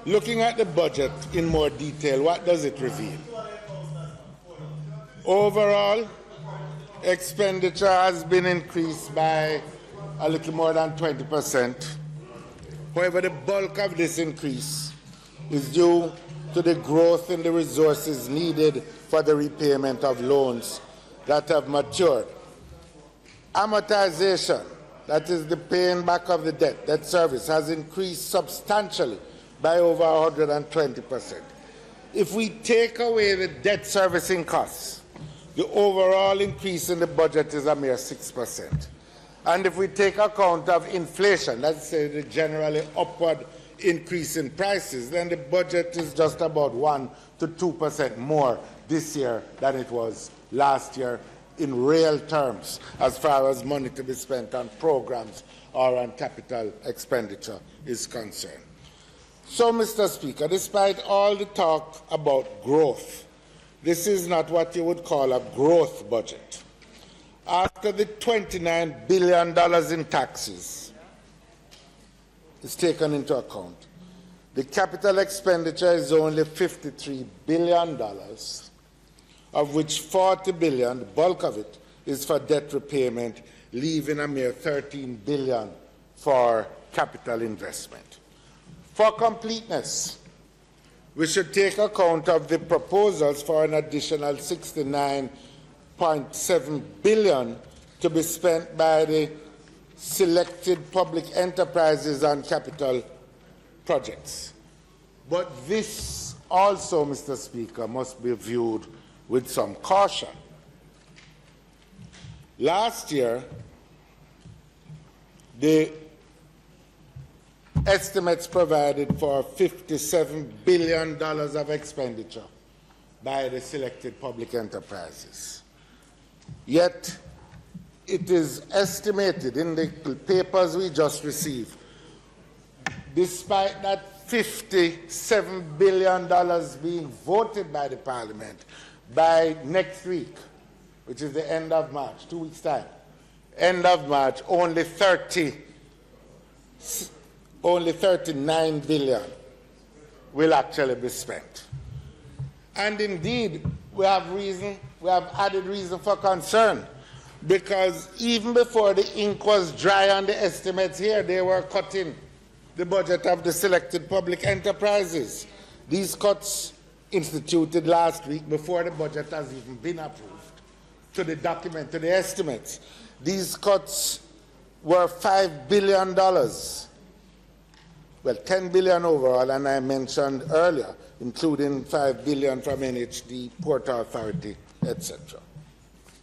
Looking at the budget in more detail, what does it reveal? Overall, expenditure has been increased by a little more than 20%. However, the bulk of this increase is due to the growth in the resources needed for the repayment of loans that have matured. Amortization, that is the paying back of the debt service, has increased substantially by over 120%. If we take away the debt servicing costs, the overall increase in the budget is a mere 6%. And if we take account of inflation, let's say the generally upward increase in prices, then the budget is just about 1 to 2% more this year than it was last year in real terms, as far as money to be spent on programs or on capital expenditure is concerned. So, Mr. Speaker, despite all the talk about growth, this is not what you would call a growth budget. After the $29 billion in taxes is taken into account, the capital expenditure is only $53 billion, of which $40 billion, the bulk of it, is for debt repayment, leaving a mere $13 billion for capital investment. For completeness, we should take account of the proposals for an additional $69.7 billion to be spent by the selected public enterprises on capital projects. But this also, Mr. Speaker, must be viewed with some caution. Last year, the estimates provided for $57 billion of expenditure by the selected public enterprises. Yet, it is estimated in the papers we just received, despite that $57 billion being voted by the Parliament, by next week, which is the end of March, 2 weeks' time, end of March, only $39 billion will actually be spent. And indeed, we have added reason for concern, because even before the ink was dry on the estimates here, they were cutting the budget of the selected public enterprises. These cuts instituted last week before the budget has even been approved, to the document, to the estimates. These cuts were $5 billion. Well, $10 billion overall, and I mentioned earlier, including $5 billion from NHD, Port Authority, etc.